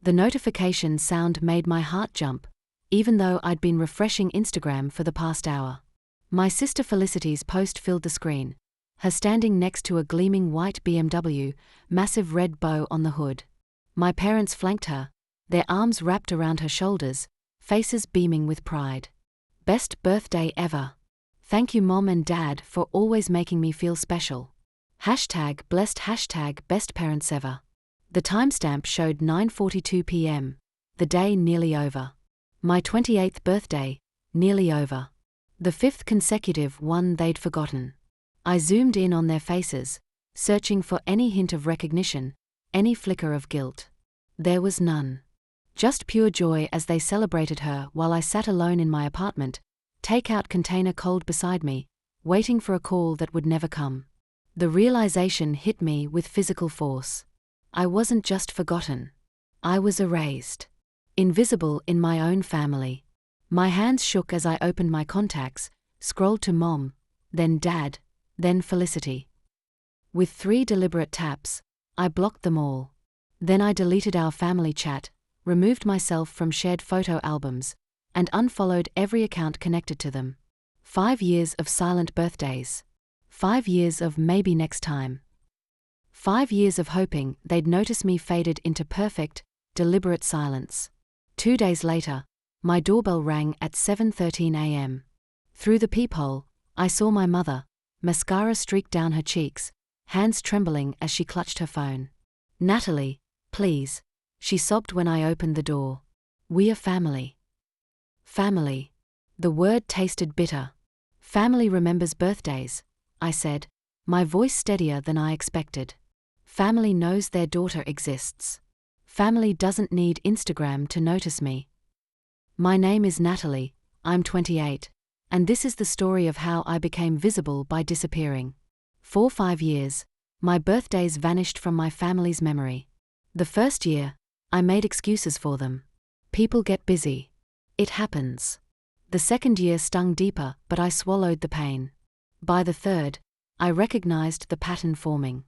The notification sound made my heart jump, even though I'd been refreshing Instagram for the past hour. My sister Felicity's post filled the screen, her standing next to a gleaming white BMW, massive red bow on the hood. My parents flanked her, their arms wrapped around her shoulders, faces beaming with pride. Best birthday ever. Thank you Mom and Dad for always making me feel special. #blessed #best parents ever. The timestamp showed 9:42 p.m., the day nearly over. My 28th birthday, nearly over. The 5th consecutive one they'd forgotten. I zoomed in on their faces, searching for any hint of recognition, any flicker of guilt. There was none. Just pure joy as they celebrated her while I sat alone in my apartment, takeout container cold beside me, waiting for a call that would never come. The realization hit me with physical force. I wasn't just forgotten. I was erased. Invisible in my own family. My hands shook as I opened my contacts, scrolled to Mom, then Dad, then Felicity. With 3 deliberate taps, I blocked them all. Then I deleted our family chat, removed myself from shared photo albums, and unfollowed every account connected to them. 5 years of silent birthdays. 5 years of maybe next time. 5 years of hoping they'd notice me faded into perfect, deliberate silence. 2 days later, my doorbell rang at 7:13 a.m. Through the peephole, I saw my mother, mascara streaked down her cheeks, hands trembling as she clutched her phone. "Natalie, please," she sobbed when I opened the door. "We are family." Family. The word tasted bitter. Family remembers birthdays, I said, my voice steadier than I expected. Family knows their daughter exists. Family doesn't need Instagram to notice me. My name is Natalie, I'm 28, and this is the story of how I became visible by disappearing. For 5 years, my birthdays vanished from my family's memory. The first year, I made excuses for them. People get busy. It happens. The second year stung deeper, but I swallowed the pain. By the third, I recognized the pattern forming.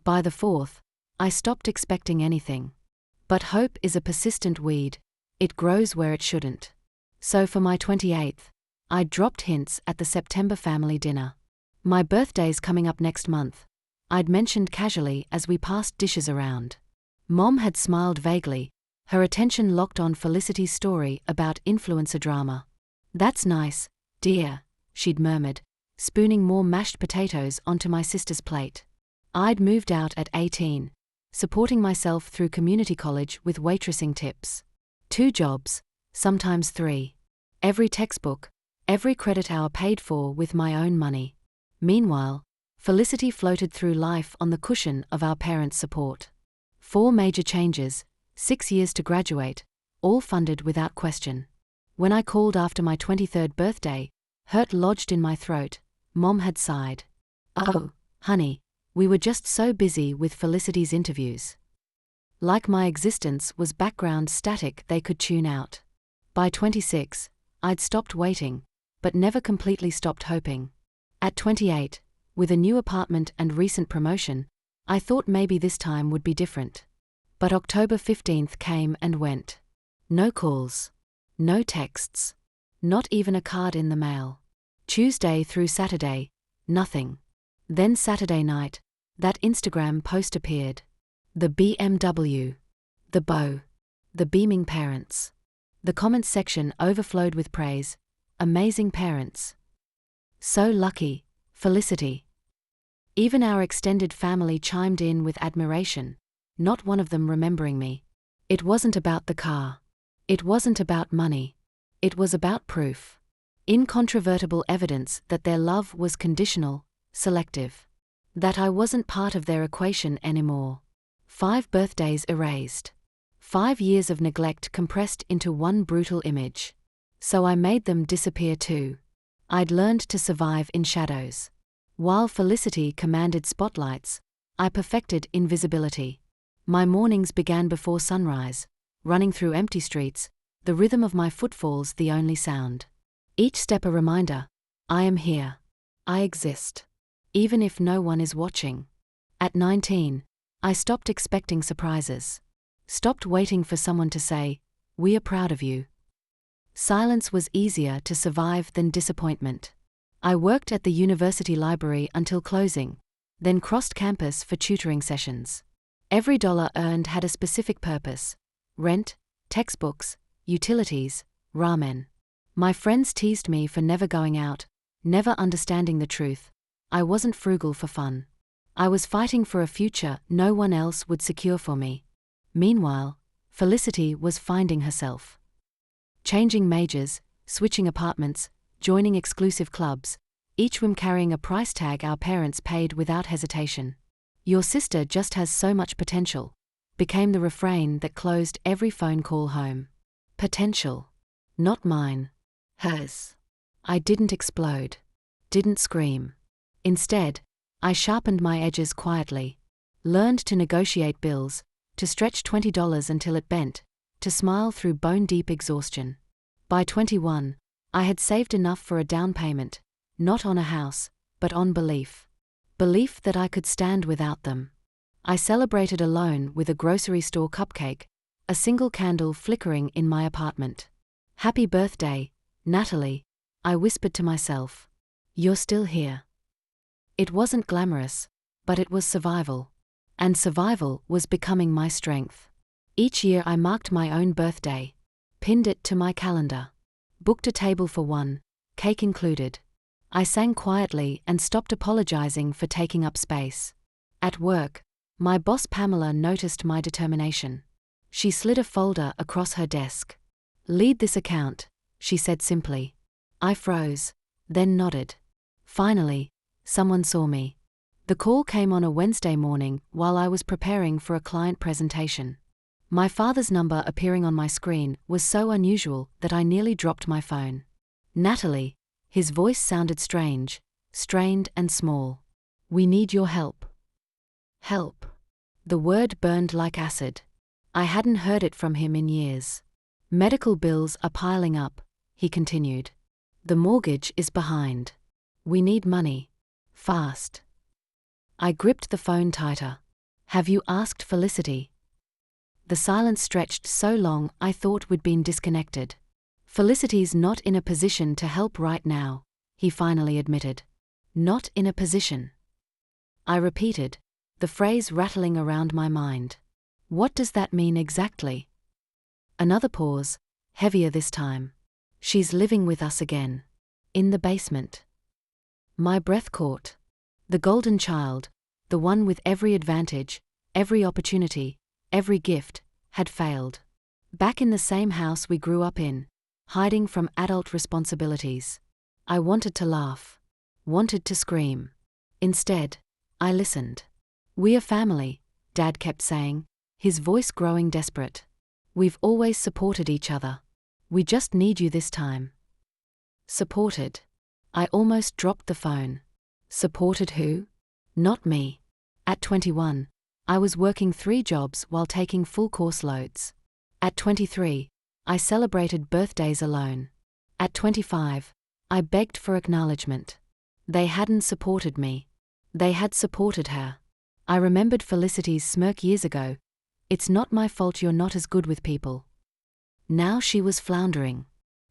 By the fourth, I stopped expecting anything. But hope is a persistent weed, it grows where it shouldn't. So for my 28th, I dropped hints at the September family dinner. My birthday's coming up next month, I'd mentioned casually as we passed dishes around. Mom had smiled vaguely, her attention locked on Felicity's story about influencer drama. "That's nice, dear," she'd murmured, spooning more mashed potatoes onto my sister's plate. I'd moved out at 18, supporting myself through community college with waitressing tips. 2 jobs, sometimes 3. Every textbook, every credit hour paid for with my own money. Meanwhile, Felicity floated through life on the cushion of our parents' support. 4 major changes, 6 years to graduate, all funded without question. When I called after my 23rd birthday, hurt lodged in my throat, Mom had sighed. "Oh, honey, we were just so busy with Felicity's interviews." Like my existence was background static they could tune out. By 26, I'd stopped waiting, but never completely stopped hoping. At 28, with a new apartment and recent promotion, I thought maybe this time would be different. But October 15th came and went. No calls. No texts. Not even a card in the mail. Tuesday through Saturday, nothing. Then Saturday night, that Instagram post appeared. The BMW. The bow. The beaming parents. The comments section overflowed with praise. "Amazing parents. So lucky, Felicity." Even our extended family chimed in with admiration, not one of them remembering me. It wasn't about the car. It wasn't about money. It was about proof. Incontrovertible evidence that their love was conditional, selective. That I wasn't part of their equation anymore. 5 birthdays erased. 5 years of neglect compressed into one brutal image. So I made them disappear too. I'd learned to survive in shadows. While Felicity commanded spotlights, I perfected invisibility. My mornings began before sunrise, running through empty streets, the rhythm of my footfalls the only sound. Each step a reminder, I am here. I exist. Even if no one is watching. At 19, I stopped expecting surprises. Stopped waiting for someone to say, "We are proud of you." Silence was easier to survive than disappointment. I worked at the university library until closing, then crossed campus for tutoring sessions. Every dollar earned had a specific purpose: rent, textbooks, utilities, ramen. My friends teased me for never going out, never understanding the truth. I wasn't frugal for fun. I was fighting for a future no one else would secure for me. Meanwhile, Felicity was finding herself. Changing majors, switching apartments, joining exclusive clubs, each one carrying a price tag our parents paid without hesitation. "Your sister just has so much potential," became the refrain that closed every phone call home. Potential. Not mine. Hers. I didn't explode. Didn't scream. Instead, I sharpened my edges quietly. Learned to negotiate bills, to stretch $20 until it bent, to smile through bone-deep exhaustion. By 21, I had saved enough for a down payment, not on a house, but on belief. Belief that I could stand without them. I celebrated alone with a grocery store cupcake, a single candle flickering in my apartment. "Happy birthday, Natalie," I whispered to myself. "You're still here." It wasn't glamorous, but it was survival. And survival was becoming my strength. Each year I marked my own birthday, pinned it to my calendar, booked a table for one, cake included. I sang quietly and stopped apologizing for taking up space. At work, my boss Pamela noticed my determination. She slid a folder across her desk. "Lead this account," she said simply. I froze, then nodded. Finally, someone saw me. The call came on a Wednesday morning while I was preparing for a client presentation. My father's number appearing on my screen was so unusual that I nearly dropped my phone. "Natalie," his voice sounded strange, strained and small. "We need your help." Help. The word burned like acid. I hadn't heard it from him in years. "Medical bills are piling up," he continued. "The mortgage is behind. We need money. Fast." I gripped the phone tighter. "Have you asked Felicity?" The silence stretched so long I thought we'd been disconnected. "Felicity's not in a position to help right now," he finally admitted. "Not in a position." I repeated, the phrase rattling around my mind. "What does that mean exactly?" Another pause, heavier this time. "She's living with us again. In the basement." My breath caught. The golden child, the one with every advantage, every opportunity, every gift, had failed. Back in the same house we grew up in, hiding from adult responsibilities. I wanted to laugh. Wanted to scream. Instead, I listened. "We are family," Dad kept saying, his voice growing desperate. "We've always supported each other. We just need you this time." Supported. I almost dropped the phone. Supported who? Not me. At 21, I was working 3 jobs while taking full course loads. At 23, I celebrated birthdays alone. At 25, I begged for acknowledgement. They hadn't supported me. They had supported her. I remembered Felicity's smirk years ago. "It's not my fault you're not as good with people." Now she was floundering.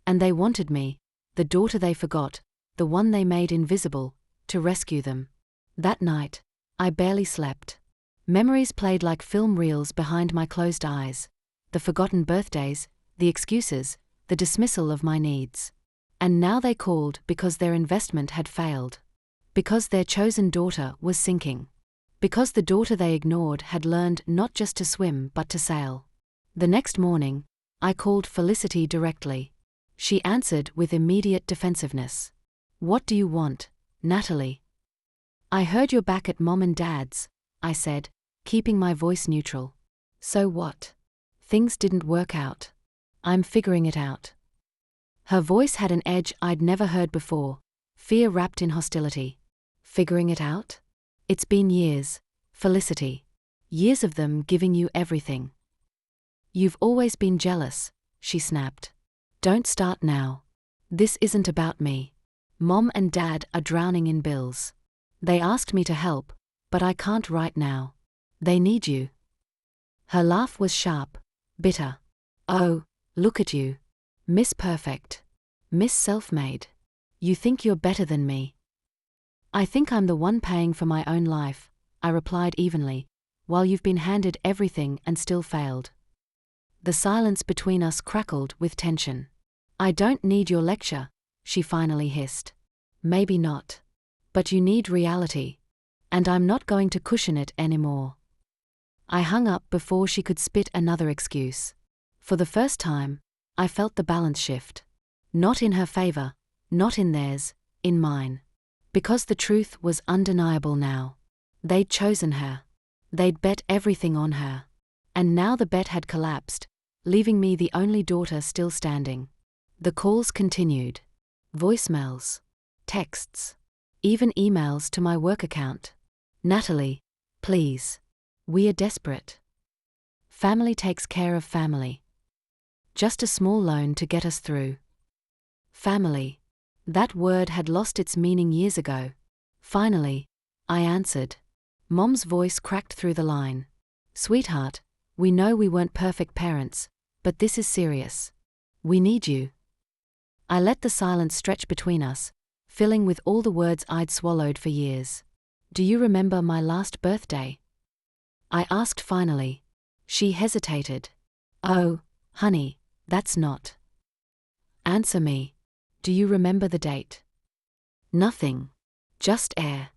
And they wanted me, the daughter they forgot, the one they made invisible, to rescue them. That night, I barely slept. Memories played like film reels behind my closed eyes. The forgotten birthdays, the excuses, the dismissal of my needs. And now they called because their investment had failed. Because their chosen daughter was sinking. Because the daughter they ignored had learned not just to swim but to sail. The next morning, I called Felicity directly. She answered with immediate defensiveness. "What do you want, Natalie?" "I heard you're back at Mom and Dad's," I said, keeping my voice neutral. "So what? Things didn't work out. I'm figuring it out." Her voice had an edge I'd never heard before, fear wrapped in hostility. "Figuring it out? It's been years, Felicity. Years of them giving you everything." "You've always been jealous," she snapped. "Don't start now. This isn't about me. Mom and Dad are drowning in bills. They asked me to help, but I can't right now. They need you." Her laugh was sharp, bitter. Oh, look at you. Miss Perfect. Miss Self-Made. You think you're better than me. I think I'm the one paying for my own life, I replied evenly, while you've been handed everything and still failed. The silence between us crackled with tension. I don't need your lecture, she finally hissed. Maybe not. But you need reality. And I'm not going to cushion it anymore. I hung up before she could spit another excuse. For the first time, I felt the balance shift. Not in her favor, not in theirs, in mine. Because the truth was undeniable now. They'd chosen her. They'd bet everything on her. And now the bet had collapsed, leaving me the only daughter still standing. The calls continued. Voicemails. Texts. Even emails to my work account. Natalie, please. We are desperate. Family takes care of family. Just a small loan to get us through. Family. That word had lost its meaning years ago. Finally, I answered. Mom's voice cracked through the line. Sweetheart, we know we weren't perfect parents, but this is serious. We need you. I let the silence stretch between us, filling with all the words I'd swallowed for years. Do you remember my last birthday? I asked finally. She hesitated. Oh, honey, that's not. Answer me. Do you remember the date? Nothing. Just air.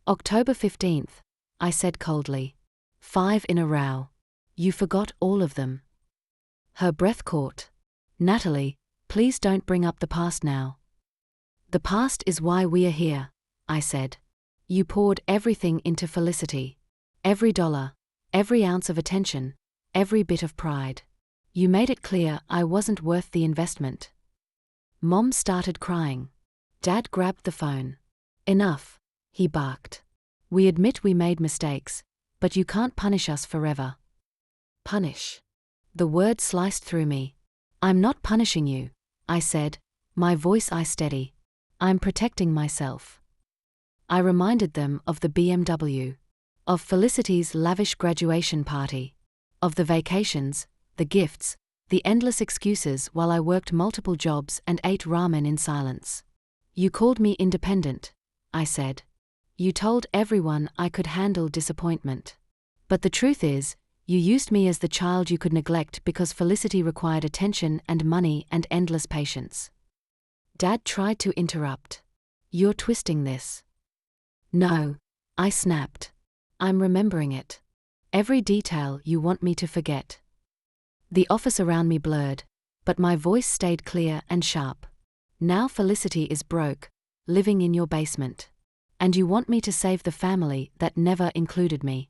October 15th, I said coldly. 5 in a row. You forgot all of them. Her breath caught. Natalie, please don't bring up the past now. The past is why we are here, I said. You poured everything into Felicity. Every dollar, every ounce of attention, every bit of pride. You made it clear I wasn't worth the investment. Mom started crying. Dad grabbed the phone. Enough, he barked. We admit we made mistakes, but you can't punish us forever. Punish. The word sliced through me. I'm not punishing you, I said, my voice steady. I'm protecting myself. I reminded them of the BMW, of Felicity's lavish graduation party, of the vacations, the gifts, the endless excuses while I worked multiple jobs and ate ramen in silence. You called me independent, I said. You told everyone I could handle disappointment. But the truth is, you used me as the child you could neglect because Felicity required attention and money and endless patience. Dad tried to interrupt. You're twisting this. No, I snapped. I'm remembering it. Every detail you want me to forget. The office around me blurred, but my voice stayed clear and sharp. Now Felicity is broke, living in your basement. And you want me to save the family that never included me.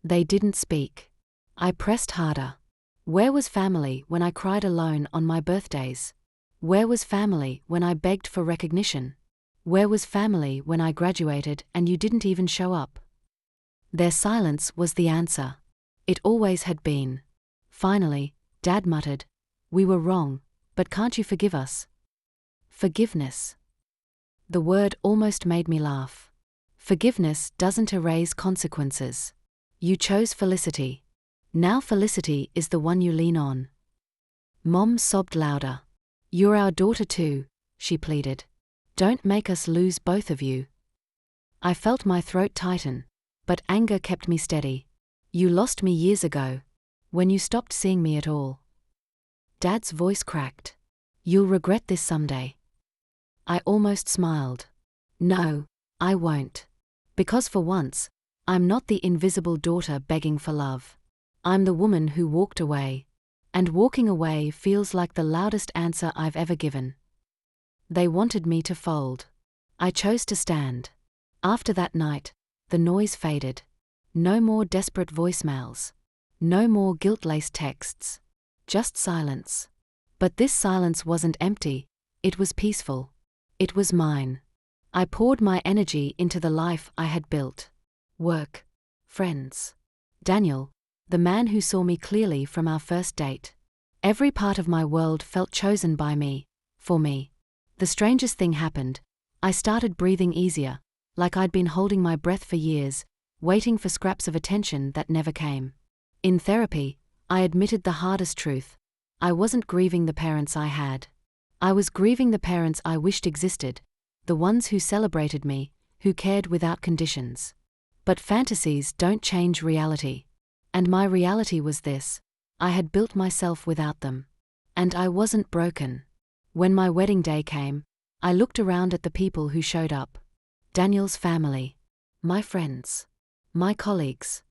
They didn't speak. I pressed harder. Where was family when I cried alone on my birthdays? Where was family when I begged for recognition? Where was family when I graduated and you didn't even show up? Their silence was the answer. It always had been. Finally, Dad muttered, we were wrong, but can't you forgive us? Forgiveness. The word almost made me laugh. Forgiveness doesn't erase consequences. You chose Felicity. Now Felicity is the one you lean on. Mom sobbed louder. You're our daughter too, she pleaded. Don't make us lose both of you. I felt my throat tighten, but anger kept me steady. You lost me years ago, when you stopped seeing me at all. Dad's voice cracked. You'll regret this someday. I almost smiled. No, I won't. Because for once, I'm not the invisible daughter begging for love. I'm the woman who walked away. And walking away feels like the loudest answer I've ever given. They wanted me to fold. I chose to stand. After that night, the noise faded. No more desperate voicemails. No more guilt-laced texts. Just silence. But this silence wasn't empty, it was peaceful. It was mine. I poured my energy into the life I had built. Work. Friends. Daniel, the man who saw me clearly from our first date. Every part of my world felt chosen by me, for me. The strangest thing happened. I started breathing easier, like I'd been holding my breath for years, waiting for scraps of attention that never came. In therapy, I admitted the hardest truth. I wasn't grieving the parents I had. I was grieving the parents I wished existed, the ones who celebrated me, who cared without conditions. But fantasies don't change reality. And my reality was this: I had built myself without them. And I wasn't broken. When my wedding day came, I looked around at the people who showed up. Daniel's family. My friends. My colleagues.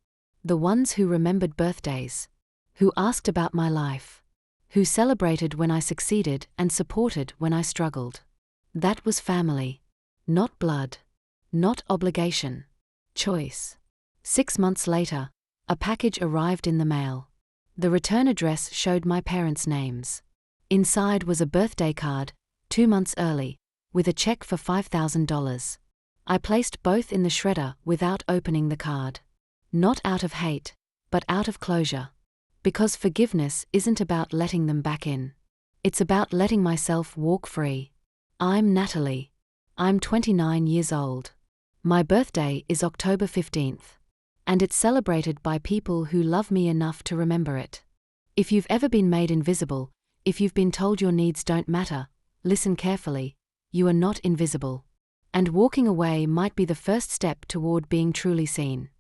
The ones who remembered birthdays. Who asked about my life. Who celebrated when I succeeded and supported when I struggled. That was family. Not blood. Not obligation. Choice. 6 months later, a package arrived in the mail. The return address showed my parents' names. Inside was a birthday card, 2 months early, with a check for $5,000. I placed both in the shredder without opening the card. Not out of hate, but out of closure. Because forgiveness isn't about letting them back in. It's about letting myself walk free. I'm Natalie. I'm 29 years old. My birthday is October 15th. And it's celebrated by people who love me enough to remember it. If you've ever been made invisible, if you've been told your needs don't matter, listen carefully. You are not invisible. And walking away might be the first step toward being truly seen.